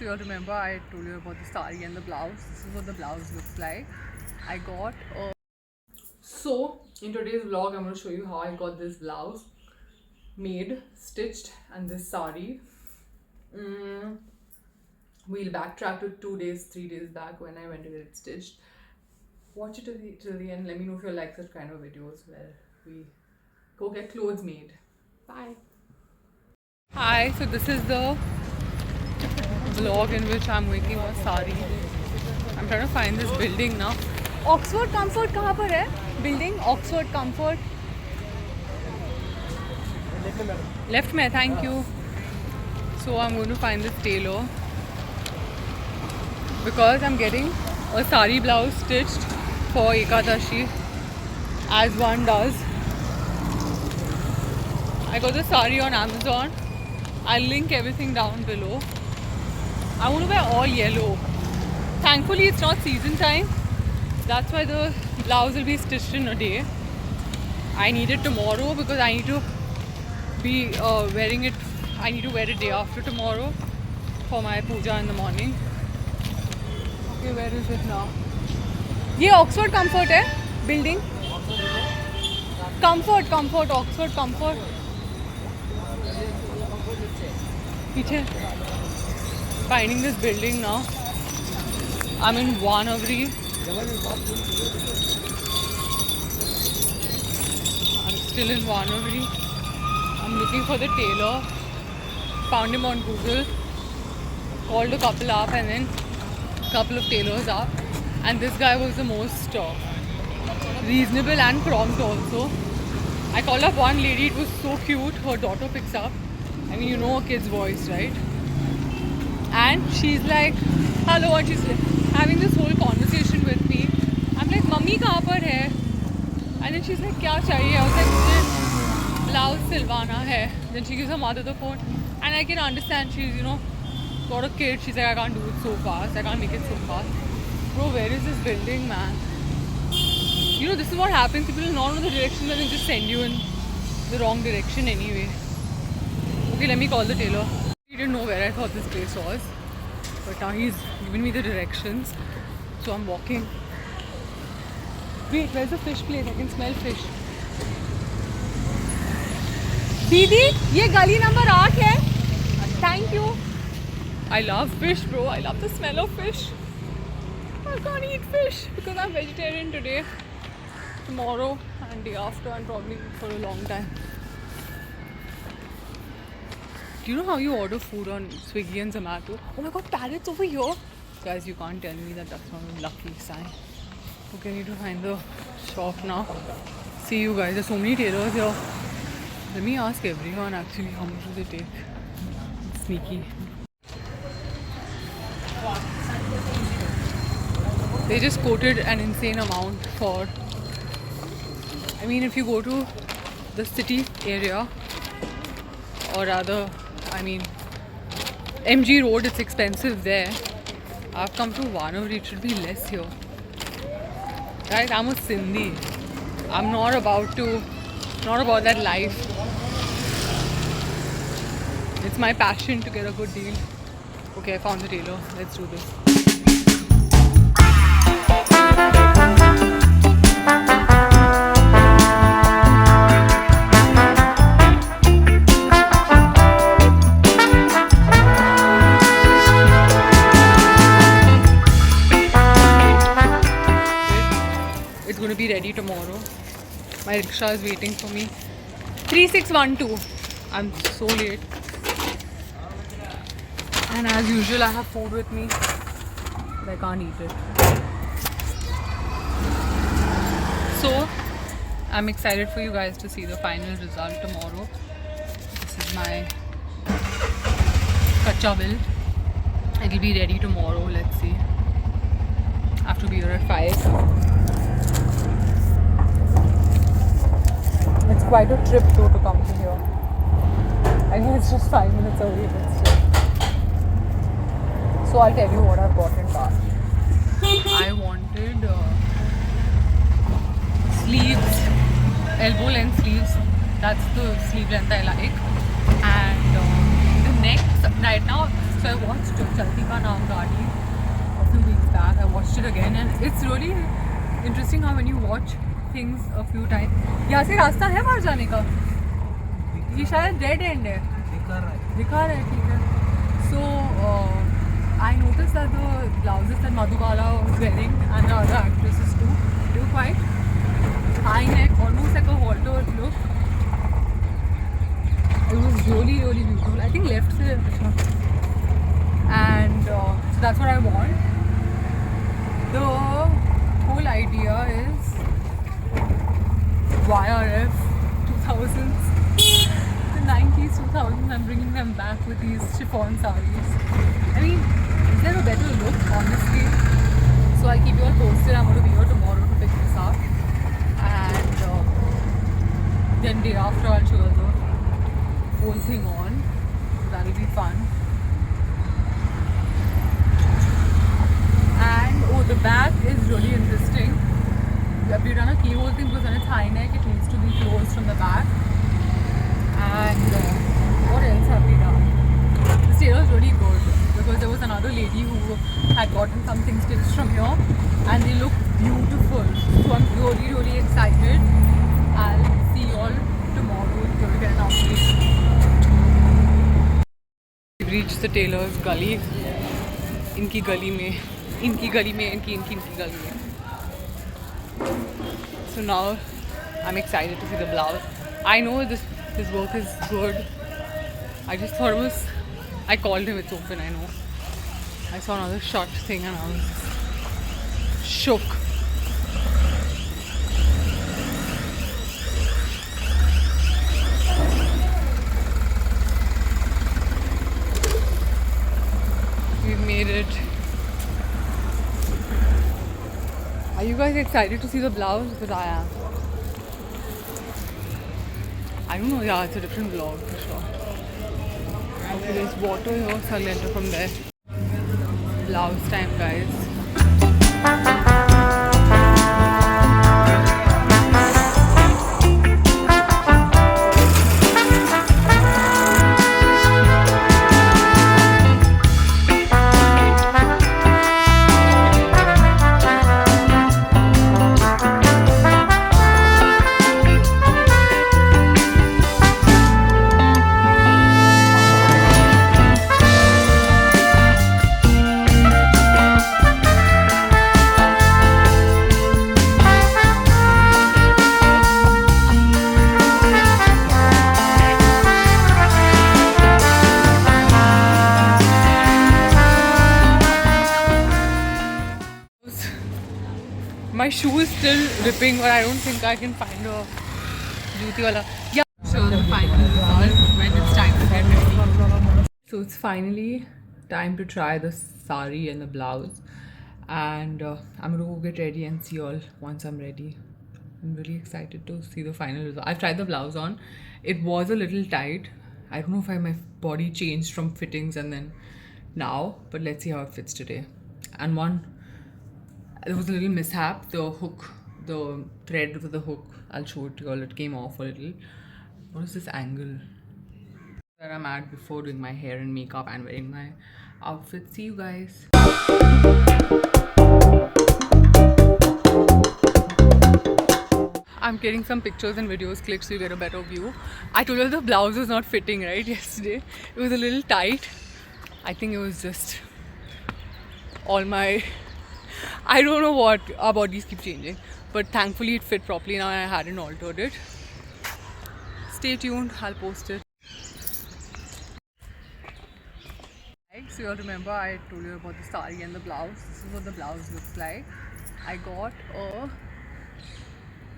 So you remember I told you about the sari and the blouse. This is what the blouse looks like. I got a... So in today's vlog I'm going to show you how I got this blouse made, stitched, and this sari. We'll backtrack to 2 days, 3 days back when I went to get it stitched. Watch it till the end. Let me know if you like such kind of videos where we go get clothes made. Bye. Hi, so this is the vlog in which I'm making a sari. I'm trying to find this building now. Oxford Comfort कहाँ पर है? Building Oxford Comfort. Left में, thank you. So I'm going to find this tailor because I'm getting a sari blouse stitched for Ekadashi, as one does. I got the sari on Amazon. I'll link everything down below. I want to wear all yellow. Thankfully it's not season time. That's why the blouse will be stitched in a day. I need it tomorrow because I need to be wearing it. I need to wear it day after tomorrow for my puja in the morning. Okay, where is it now? ये Oxford Comfort है building. Comfort Oxford Comfort. पीछे. Finding this building now. I'm in Wanavri. I'm still in Wanavri. I'm looking for the tailor. Found him on Google. Called a couple up and then a couple of tailors up. And this guy was the most reasonable and prompt also. I called up one lady, it was so cute. Her daughter picks up. I mean, you know a kid's voice, right? And she's like, hello, and she's having this whole conversation with me. I'm like, mummy kahan par hai? And then she's like, kya chahiye? I was like, mujhe blouse silwana hai. Then she gives her mother the phone. And I can understand, she's, you know, got a kid. She's like, I can't do it so fast. I can't make it so fast. Bro, where is this building, man? You know, this is what happens. People will not know the direction and they just send you in the wrong direction anyway. Okay, let me call the tailor. He didn't know where I thought this place was. But now he's given me the directions. So I'm walking. Wait, where's the fish place? I can smell fish. Didi, ये गली number 8 है. Thank you. I love fish, bro. I love the smell of fish. I can't eat fish because I'm vegetarian today, tomorrow and day after, and probably for a long time. Do you know how you order food on Swiggy and Zomato? Oh my god, parrots over here! Guys, you can't tell me that that's not a lucky sign. Okay, I need to find the shop now. See you guys, there's so many tailors here. Let me ask everyone actually how much do they take. It's sneaky. They just quoted an insane amount for, I mean, if you go to the city area, or rather, I mean, MG Road, it's expensive there. I've come to Wanavri, it should be less here. Guys, I'm a Sindhi. I'm not about that life. It's my passion to get a good deal. Okay, I found the tailor. Let's do this. It's going to be ready tomorrow. My rickshaw is waiting for me. 3612. I'm so late. And as usual, I have food with me, but I can't eat it. So, I'm excited for you guys to see the final result tomorrow. This is my kacha build. It'll be ready tomorrow, let's see. I have to be here at 5. It's quite a trip though to come to here. I think it's just 5 minutes away, but still. So I'll tell you what I've got in Bath. I wanted sleeves, elbow length sleeves. That's the sleeve length I like. And the neck, right now So I watched Chalti Ka Naam Gaadi a few weeks back. I watched it again and it's really interesting how when you watch things a few times. यहाँ से रास्ता है बाहर जाने का? ये शायद dead end है. दिखा रहा है ठीक है. So I noticed that the blouses that Madhubala was wearing and the other actresses too, they were quite high neck, almost like a halter look. It was really beautiful. I think left se and so that's what I want. The whole idea is YRF 2000s, the 90s, 2000s. I'm bringing them back with these chiffon sarees. I mean, is there a better look, honestly? So I'll keep you all posted. I'm going to be here tomorrow to pick this up, and then day after I'll show you the whole thing on. That'll be fun. And oh, the bag is really interesting. We've done a keyhole thing because when it's high neck, it needs to be closed from the back. And what else have we done? The sale was really good because there was another lady who had gotten something stitched from here and they look beautiful. So I'm really excited. I'll see you all tomorrow to get an update. We've reached the tailor's gully. इनकी गली में इनकी गली में. So now I'm excited to see the blouse. I know this work is good. I just thought I called him, it's open, I know. I saw another shut thing and I was shook. We've made it. Are you guys excited to see the blouse? Because I am. I don't know, yeah, it's a different vlog for sure. Okay, there's water here, so I'll enter from there. Blouse time, guys. My shoe is still ripping, but I don't think I can find a beauty wala. Yeah, show the final result when it's time to get ready. So it's finally time to try the sari and the blouse, and I'm gonna go get ready and see you all once I'm ready. I'm really excited to see the final result. I've tried the blouse on. It was a little tight. I don't know if my body changed from fittings and then now, but let's see how it fits today. And there was a little mishap. The thread with the hook, I'll show it to you all. It came off a little. What is this angle? Where I'm at before doing my hair and makeup and wearing my outfit. See you guys. I'm getting some pictures and videos clicked so you get a better view. I told you the blouse was not fitting right yesterday. It was a little tight. I think it was just all my... I don't know what, our bodies keep changing. But thankfully it fit properly now and I hadn't altered it. Stay tuned, I'll post it. So you all remember I told you about the sari and the blouse. This is what the blouse looks like. I got a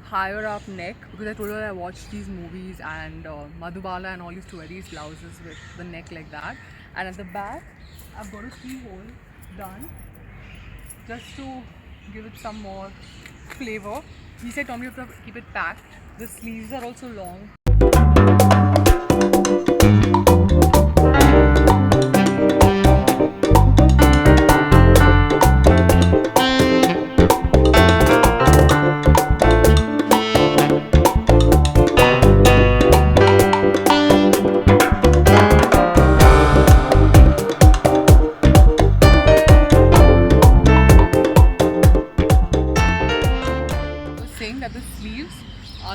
higher up neck because I told her I watched these movies and Madhubala and all used to wear these blouses with the neck like that. And at the back, I've got a keyhole done just to give it some more flavor. He said, Tom, you have to keep it packed. The sleeves are also long.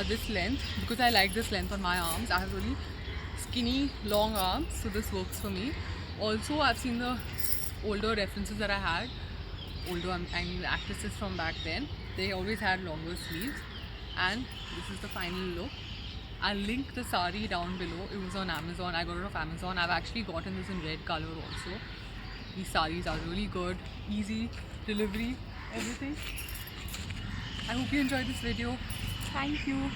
are this length because I like this length on my arms. I have really skinny long arms, so this works for me. Also, I've seen the older references that I had. Older, I mean the actresses from back then. They always had longer sleeves, and this is the final look. I'll link the sari down below. It was on Amazon. I got it off Amazon. I've actually gotten this in red color also. These saris are really good, easy delivery, everything. I hope you enjoyed this video. Thank you.